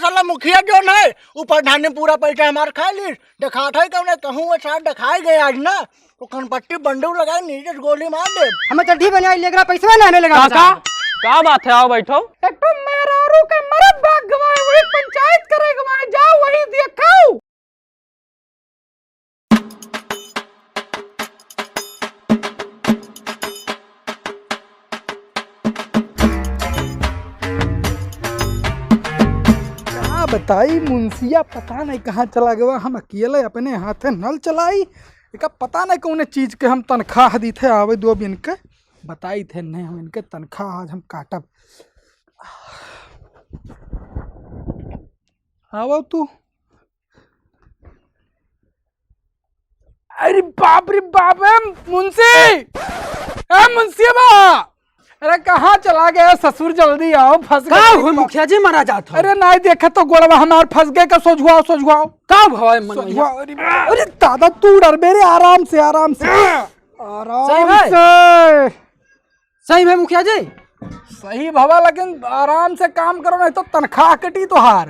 साला मुखिया जो है ऊपर ढाने पूरा पैसा हमारा खा ली दिखा था कौन कहूँ वो शायद दिखाई गया आज ना तो कनपट्टी बंदूक लगाए नीचे गोली मार दे हमें चड्ढी बना लेगा पैसा ना हमें लगा क्या बात है? आओ बैठो। एक तो मेहरारू के मरद भाग गवाए वही पंचायत करे गवाए जाओ वही दिखाओ। क्या बताई मुंसिया पता नहीं कहाँ चला गया। हम अकेले अपने हाथे नल चलाई एक पता नहीं कौन चीज के हम तनख्वाह दी थे आवे दो दिन के बताई थे नहीं हम इनके तनख्वाह आज हम काटब। आओ तू। अरे बाप रे बाप है मुंशी बा अरे कहाँ चला गया ससुर जल्दी आओ फंस गए मुखिया जी मारा जाता। अरे नहीं देखे तो गोड़वा हमार फंस गए का सोझुआओ कब हवा अरे दादा तू डर मेरे आराम से सही है मुखिया जी सही भवा लेकिन आराम से काम करो नहीं तो तनख्वाह कटी तो हार।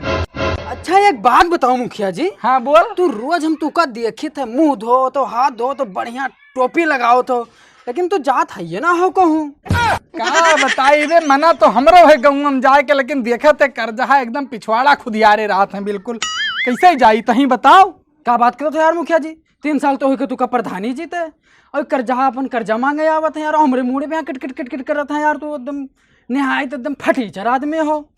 अच्छा एक बात बताओ मुखिया जी। हाँ बोल। तू रोज हम तुका देखी थे मुंह धो तो हाथ धो तो बढ़िया टोपी लगाओ तो लेकिन तू जात है ना हो कहूँ क्या बताई रे मना तो हमरो है गाँव में जाए के लेकिन देखे थे कर्जा एकदम पिछवाड़ा खुदियारे रात है बिल्कुल कैसे जाई तही बताओ। क्या बात करो थे यार मुखिया जी 3 साल तो हुई तुका प्रधानी जी थे और कर्जा अपन कर्जा मांगे आवत है यार हमरे मुड़े पे किट करत है यार तू एकदम निहायत एकदम फटीचर आदमी हो।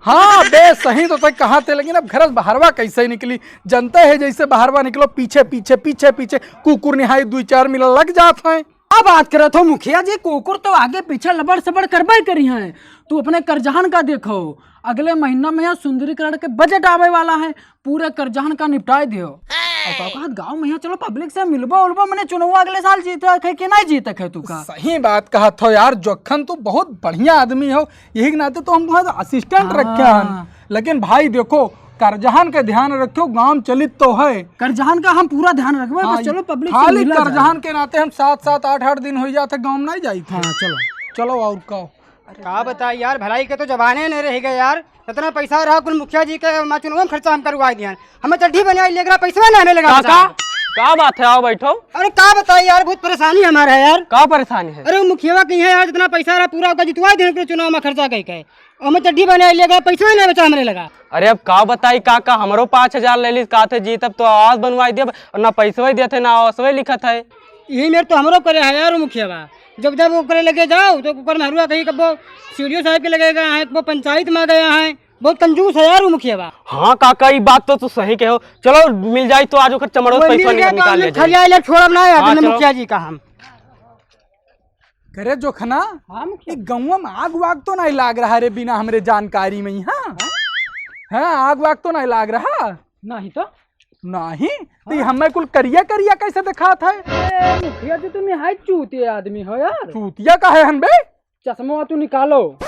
हाँ बे सही तो तक कहा थे लेकिन अब घर बाहरवा कैसे निकली जनता है जैसे बाहरवा निकलो पीछे पीछे पीछे पीछे कुकुर निहाई 2-4 मिला लग जात है। अब बात करत हो मुखिया जी कुकुर तो आगे पीछे लबड़ सबड़ करबे करी है। तू अपने कर्जहन का देखो अगले महीना में यहाँ सुंदरीकरण के बजट आवे वाला है पूरे कर्जहन का निपटाए दियो और गाँव में यहाँ चलो पब्लिक से मिलबो उलबो मैंने चुनाव अगले साल जीते है कि नहीं जीते है तू का। सही बात कहा थो यार जोखन तू बहुत बढ़िया आदमी हो यही के नाते तो हम तुम्हारा असिस्टेंट रखे हैं लेकिन भाई देखो कर्जहन का ध्यान रखो गांव चलित तो है कर्जहन का हम पूरा ध्यान रखबे। हाँ, चलो पब्लिक खाली कर्जहन के नाते हम 7-7 8-8 दिन हो जाते गांव नहीं जाई थे। हाँ, चलो और कहो क्या बताई यार भलाई के तो जबाने नहीं रह गए यार इतना पैसा रहा कुल मुखिया जी के चुनाव खर्चा हम करवा दिया हमें चड्ढी बना लेगा पैसा ना हमें लगा। क्या बात है? आओ बैठो। अरे क्या बताई यार बहुत परेशानी हमारा है यार। क्या परेशानी है? अरे मुखिया की है यार जितना पैसा रहा पूरा जितवा देने चुनाव में खर्चा कह हमें चड्ढी बना लेगा पैसा ही नहीं बचा हमारे लगा। अरे अब का बताई काका हमरो 5000 ले ली का थे जी तब तो आवास बनवाई दिया और ना पैसा दिया थे ना आवास लिखा है। यही मेरे तो हमरो करे है यार मुखिया जब जब वो करे लगे जाओ तो ऊपर मरुआ कहीं कब सीडीओ साहब के लगे गए हैं वो पंचायत में गया है बहुत कंजूस है यार वो मुखिया। हाँ काका ये बात तो सही कहो चलो मिल जाए तो आज चमड़ो पैसा निकाल ले खलिया छोड़ा ना मुखिया जी का हम करे जो खना गाँव में आग वाग तो नहीं लाग रहा रे बिना हमरे जानकारी में। हाँ आग वाग तो नहीं लाग रहा नहीं तो नहीं तो हमें कुल करिया कैसे दिखा था। मुखिया जी तुम हाई चूतिया आदमी हो यार। चूतिया का है हम बे चश्मा तू निकालो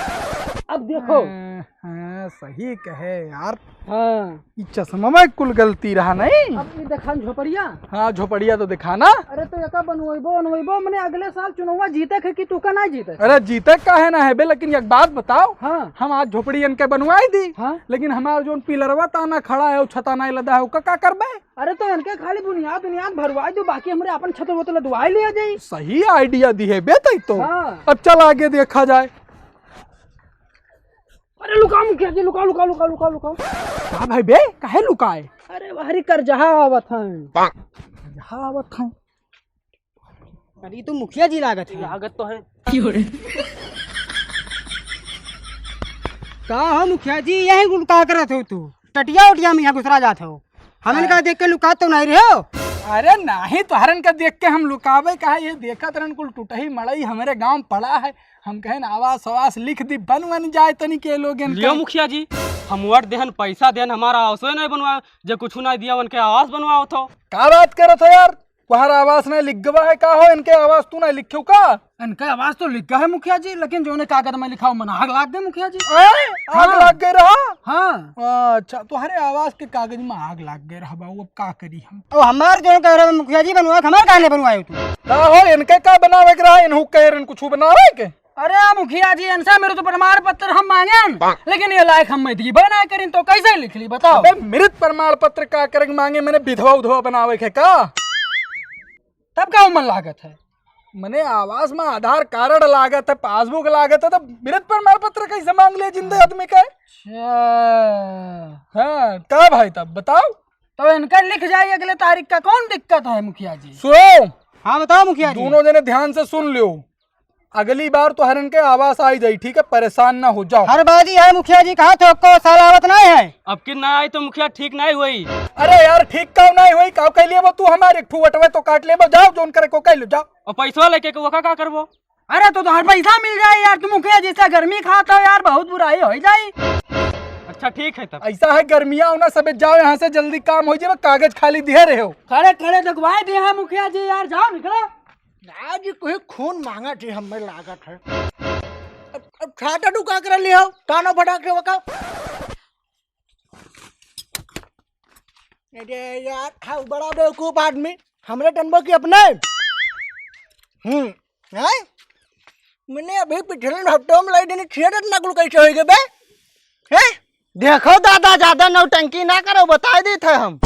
अब देखो। हाँ सही कहे यार। हाँ चश्मा में कुल गलती रहा नहीं। अब ये देखा झोपड़िया। हाँ झोपड़िया तो दिखाना। अरे तो यका बनवाइबो मैंने अगले साल चुनाव जीते है कि तू का नहीं जीते। अरे जीते का है ना है बे लेकिन एक बात बताओ। हाँ हम आज झोपड़ी इनके बनवाई दी। हाँ लेकिन हमारा जो पिलरवा ताना खड़ा है छता नहीं लदा है का करबे। अरे तो इनके खाली बुनियाद भरवाई दो बाकी हमारे अपन छत वोतल दुआई लिया जाए। सही आइडिया दी है बे तो। हाँ। अब चल आगे देखा जाए। अरे लुका मुखिया जी लुका का भाई बे काहे लुकाए। अरे हरी कर जहाँ आवत है अरे तो मुखिया जी लागत तो है का हो मुखिया जी यही लुका करत हो तू टटिया उटिया में यहाँ घुसरा जाते हो हमें का देख के लुका तो नहीं रहे हो। अरे नहीं तो हरन का देख के हम लुकावे का है ये देखा तरन कुल टूटही मड़ई हमारे गांव पड़ा है हम कहें आवास लिख दी बन जाए तनी के लोग लियो मुखिया जी हम वोट देहन पैसा देहन हमारा आवास नहीं बनवाओ जो कुछ नहीं दिया उनके आवास बनवाओ तो का बात करत हो यार तुम्हारा आवास नहीं लिख गवा है का हो इनके आवास तू नहीं लिखो का। इनका आवाज तो लिखा है मुखिया जी लेकिन जो ने कागज में लिखा मन आग लाग गए मुखिया जी। आग लाग गए रहा। हाँ अच्छा तुम्हारे आवास के कागज में आग लाग गए रहा बाबू अब का करी हम। तो हमारे जो कह रहे मुखिया जी बनवा हमारे काहे नहीं बनवाए तू का हो इनके का बनावे के रहा इनहु कह रहे कुछ बनावे के। अरे मुखिया जी इनसे मेरे तो प्रमाण पत्र हम मांगे लेकिन ये लायक हम दी बना करें तो कैसे लिख ली बताओ। अबे मृत प्रमाण पत्र का करके मांगे मैंने विधवा उधवा बनावे के का तब का उमन लागत है। मैंने आवास में आधार कार्ड लागत है पासबुक लागत है तो मृत प्रमाण पत्र कैसे मांग ले जिंदे आदमी का। हाँ क्या भाई तब बताओ। तो इनका लिख जाए अगले तारीख का कौन दिक्कत है मुखिया जी। सुनो हाँ बताओ मुखिया जी। दोनों जने ध्यान से सुन लियो अगली बार तो हरन के आवास आई जाई ठीक है परेशान ना हो जाओ। हर बात ही है मुखिया जी कहा तो को सालावत नहीं है। अब कि ना आई तो मुखिया ठीक नहीं हुई। अरे यार ठीक काम नहीं हुई काव कह लिए वो तू हमारे एक ठुवटवे तो काट ले जाओ जोन करे को कह लो जाओ। और पैसा लेके वो का करबो। अरे तो हर पैसा मिल जाए यार तुम मुखिया जी से गर्मी खाता हो यार बहुत बुराई हो जाए। अच्छा ठीक है तब। ऐसा है गर्मियां होना सब जाओ यहाँ से जल्दी काम हो जाए कागज खाली दिए रहे हो। खड़े खड़े लगवाए दिए हैं मुखिया जी यार जाओ निकलो। आज कोई खून मांगा थी हमें लागत है। अब छाता डुका कर लिया कानो फटा के वका। अरे यार हाँ बड़ा बेवकूफ आदमी हमरे टनबो की अपने। हैं मैंने अभी पिछले हफ्तों में लाई देनी थिएटर नकल कैसे होएगे बे हैं। देखो दादा ज्यादा नौटंकी ना करो बता दी थे हम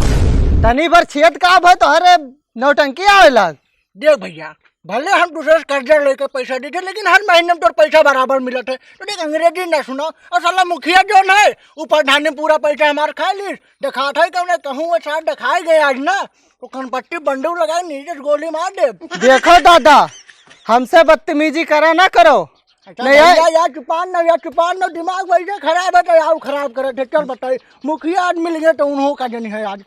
तनी भर छेद का है तो हरे नौटंकी आवेला। देख भैया भले हम दूसरे से कर्जा लेकर पैसा देते लेकिन हर महीने में तो पैसा बराबर मिला थे। तो देख अंग्रेजी ना सुना और साला मुखिया जो है ऊपर ढाने पूरा पैसा हमारा खा ली दिखा था कौन कहूँ वो शायद दिखाए गए आज ना तो कनपट्टी बंदूक लगाए नीचे से गोली मार दे। देखो दादा हमसे बदतमीजी करा ना करो। अच्छा यार चुपान ना दिमाग वैसे खराब है तो यार खराब करे थे। चल बताइए मुखिया आज मिल गए तो उन्हों का जनी है आज।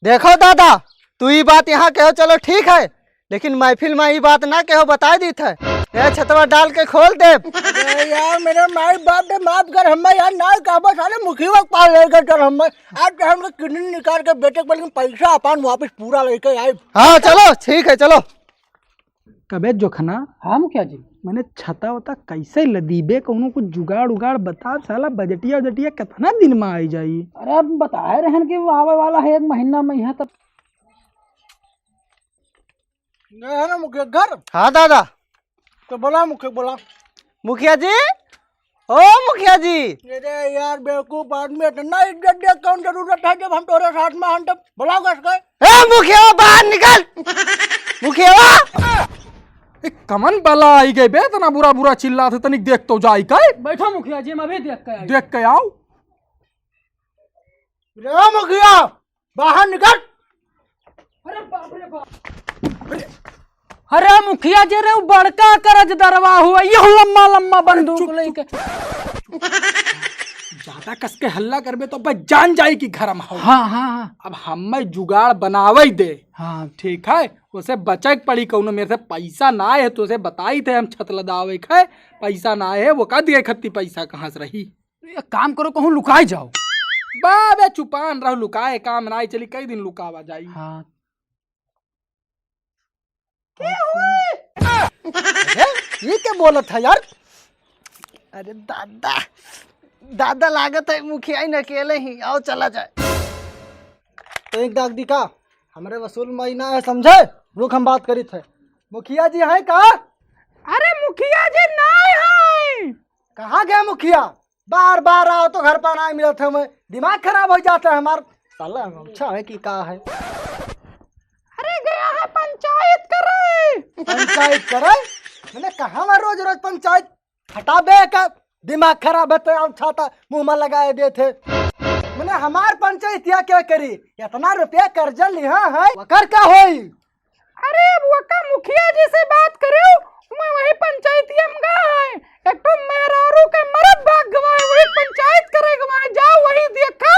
देखो दादा तू ये बात यहाँ कहो चलो ठीक है लेकिन महफिल में ये बात ना कहो बता दी थे ये छतवा डाल के खोल दे। अरे यार मेरे माई बाप ने माफ कर हमें यार ना कहा साले मुखिया पास लेकर चल हमें आज हम किडनी निकाल के बेटे को लेकिन पैसा अपन वापस पूरा लेकर आए। हाँ चलो ठीक है चलो। कबे जोखना हाँ मुखिया जी मैंने छता वता कैसे लदीबे कोनो कुछ जुगाड़ उगाड़ बता साला बजटिया उजटिया कितना दिन में आई जाई। अरे अब बताए रहन कि वो आवे वाला है 1 महीना में यहाँ तब है ना मुखिया घर। हाँ दादा तो बोला मुखिया मुखिया जी ओ मुखिया जी। अरे यार बेवकूफ आदमी इतना इज्जत दे कौन जरूरत है जब हम तोरे साथ में हम तब बुलाओ गए। मुखिया बाहर निकल मुखिया कमन बला आई गई बे इतना बुरा बुरा चिल्ला थे तनिक देख तो जाई का। बैठो मुखिया जी हम अभी देख के आओ। रे मुखिया बाहर निकल। अरे बाप रे बाप। अरे मुखिया जी रे बड़का करज दरवा हुआ यह लम्बा लम्बा बंदूक लेके। ज्यादा कस के हल्ला करबे तो बस जान जाई कि घर में हो। हाँ हाँ अब हमें जुगाड़ बनावे दे। हाँ ठीक है उसे बचे पड़ी कौनो मेरे से पैसा ना है तो उसे बताई थे हम छत लदावे है पैसा ना है वो का दिए खत्ती पैसा कहाँ से रही। एक काम करो कहूँ लुकाई जाओ। बाबे चुपान रहो लुकाए काम ना चली कई दिन लुकावा जाई। हाँ ये क्या बोलत है यार। अरे दादा दादा लागत है मुखिया न अकेले ही आओ चला जाए। तो एक दाग दिखा हमारे वसूल महीना है समझे रुक हम बात करी थे। मुखिया जी है कहा। अरे मुखिया जी नहीं है। कहाँ गए मुखिया बार बार आओ तो घर पर ना मिले थे हमें दिमाग खराब हो जाता है हमारा साला अच्छा है कि कहा है। अरे गया है पंचायत करे। पंचायत करे मैंने कहा मैं रोज रोज पंचायत हटा बे का दिमाग खराब है तो अच्छा था मुंह में लगाए दे थे। मैंने हमार पंचायत या क्या करी इतना रुपया कर्जा लिया है वकर का होई। अरे वो का मुखिया जी से बात करो मैं वही पंचायतिया में गया है एक तो मेहरारू के मरद भाग गवाए वही पंचायत करे गवाए जाओ वही देखो।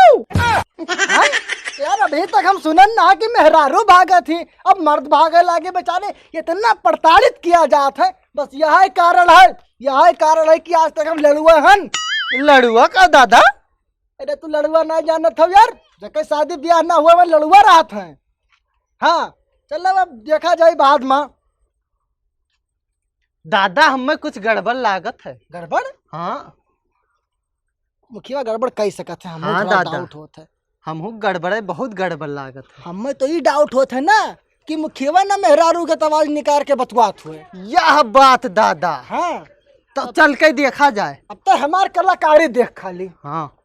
यार अभी तक हम सुनन ना कि मेहरारू भागा थी अब मर्द भागे लागे बेचारे इतना प्रताड़ित किया जाता है। बस यही कारण है कि आज तक हम लड़ुआ हन। लड़ुआ का दादा। अरे तू लड़ुआ ना जानत हो यार जब शादी ब्याह ना हुआ मैं लड़ुआ रहा था। हाँ चलो अब देखा जाए बाद में। दादा हमें कुछ गड़बड़ लागत है। गड़बड़ हाँ मुखिया गड़बड़ कह सकते हैं हाँ दादा डाउट होता है हम गड़बड़ बहुत गड़बड़ लागत है। हमें तो ये डाउट होता है ना कि मुखिया ना मेहरारू के तवाज निकाल के बतवात हुए। यह बात दादा, हाँ तो चल के देखा जाए। अब तो हमार कलाकारी देख खाली। हाँ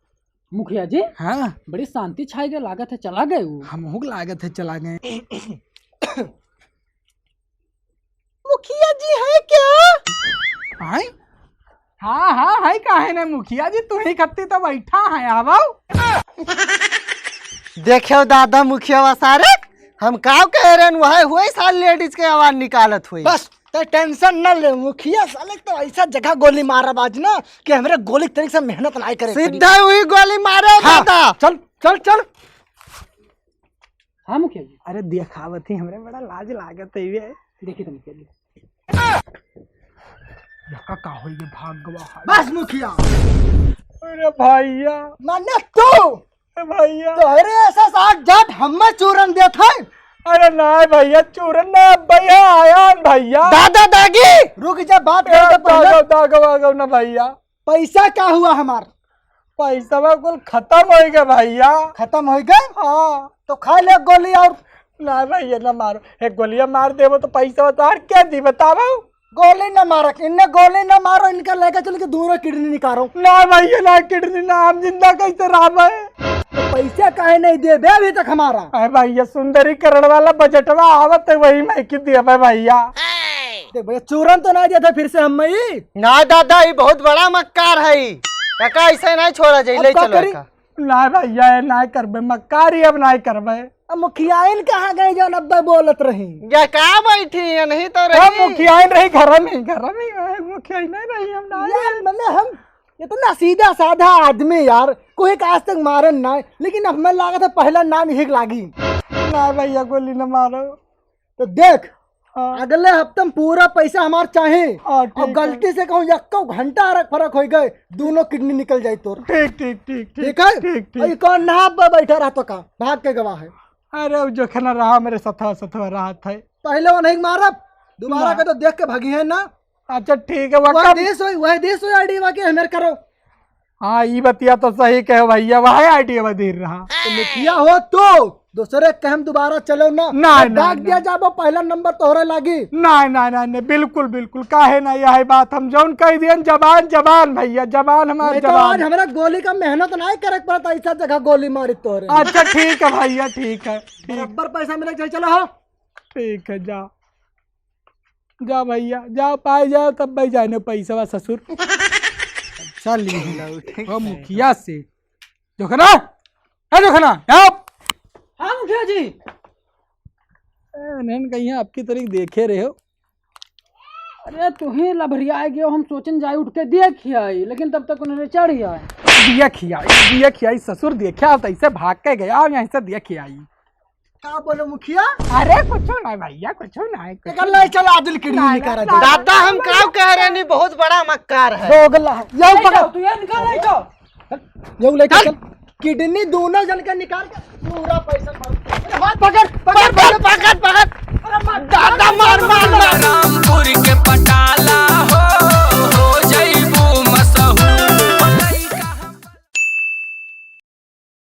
मुखिया जी हाँ बड़ी शांति छाई गई, लागत है चला गए वो। हम हुक लागत है चला गए। मुखिया जी है क्या? हाय हाँ हाँ हाय काहे ना मुखिया जी, तू ही खत्ती तो बैठा है आवाओ। देखो दादा मुखिया सारे हम का कह रहे हैं, वह हुई साल लेडीज के आवाज निकालत हुई। बस तो टेंशन न ले मुखिया, साले तो ऐसा जगह गोली मारा बाज ना कि हमारे गोली तरीके से मेहनत नहीं करे। सीधा हुई गोली मारे हाँ, दादा। चल चल चल। हाँ मुखिया जी अरे दिखावत ही हमरे बड़ा लाज लागत है ये। देखिए तो मुखिया जी यका का होई ये भाग गवा। बस मुखिया अरे भैया माने तू भैया तो अरे ऐसा साथ जाट हमें चूरन देत है। अरे ना भैया चूरन ना भैया आया भैया। दादा दागी रुक जा, बात कर से पहले दागो ना भैया। पैसा क्या हुआ हमार? पैसा कुल खत्म हो गया भैया। खत्म हो गए? हाँ तो खा ले गोली और ना भैया ना मारो, एक गोलियां मार देवो तो पैसा तार क्या दी बताओ। गोली न मारो, इनने गोली न मारो, इनका लेकर चल के दोनों किडनी निकालो। ना भैया ना किडनी ना, हम जिंदा कैसे राम है। तो पैसा काहे नहीं दे बे अभी तक हमारा? अरे भैया सुंदरीकरण वाला बजटवा आवत है, वही मैं की दिया भैया। देख भैया चूरन तो नहीं देते फिर से हम ही। ना दादा ये बहुत बड़ा मक्कार है, काका ऐसे नहीं छोड़ा जाए। ले अब का चलो करी? काका। ना भैया ना करबे मक्कारी, अब ना करबे। अब मुखियाइन कहाँ गए जो नब्बे बोलत रही? या का बैठी है, नहीं तो हम रही। मुखिया रही घर में मुखिया नहीं रही हम ना। यार मैंने हम इतना सीधा साधा आदमी यार, कोई का आज तक मारन ना, लेकिन अब मैं लागा था पहला नाम ही लागी। ना भैया गोली न मारो। तो देख हाँ। अगले हफ्ते में पूरा पैसा हमार चाहे। हाँ, ठीक और गलती से कहूँ यक्को घंटा फर्क हो गए, दोनों किडनी निकल जाए तो ठीक ठीक ठीक ठीक है। ठीक और ये कौन नहा पे बैठा रहा तो का भाग के गवाह है। अरे वो जो खाना रहा मेरे सथवा रहा था। पहले वो नहीं मारा, दोबारा के तो देख के भागी है ना। अच्छा ठीक है वह वह देश हो आईडी वाके हमें करो। हाँ ये बतिया तो सही कहे भैया, वह आईडिया बदीर रहा। तो मुखिया हो तो दूसरे के हम दोबारा चलो ना। ना, डाक दिया जाबो पहला नंबर तोहरे लागी। नहीं बिल्कुल बिल्कुल काहे ना, यही बात हम जौन कह दियन जबान जबान भैया, जबान हमारी नहीं तो आज जबान। हमारा गोली का मेहनत नहीं करे पड़ता, ऐसा जगह गोली मारी तोहरे। अच्छा ठीक है भैया, ठीक है बराबर पैसा मिले चाहिए। चलो हाँ ठीक है जाओ जाओ भैया जाओ, पाए जाओ तब भाई जाने पैसा ससुर। चल वो मुखिया से जोखना है, जोखना आओ। हाँ मुखिया जी नहीं कहीं आपकी तरह देखे रहे हो। अरे तुम्हें लभरिया गयो, हम सोचन जाए उठ के देखिए, लेकिन तब तक उन्होंने चढ़ गया। दिया खियाई ससुर देखा तो ऐसे भाग के गया और यहाँ से दिया खियाई। क्या बोलो मुखिया? अरे कुछ नहीं भैया कुछ नहीं निकल नहीं, चल आदिल किडनी निकाल दे। दादा हम का कह रहे नहीं, बहुत बड़ा मक्कार है। दोगला है। यो पकड़, तू ये निकाल नहीं जाओ। यो लेके चल। किडनी दोनों जन के निकाल के पूरा पैसा मार। पकड़ पकड़ पकड़ पकड़। दादा मार मार मार।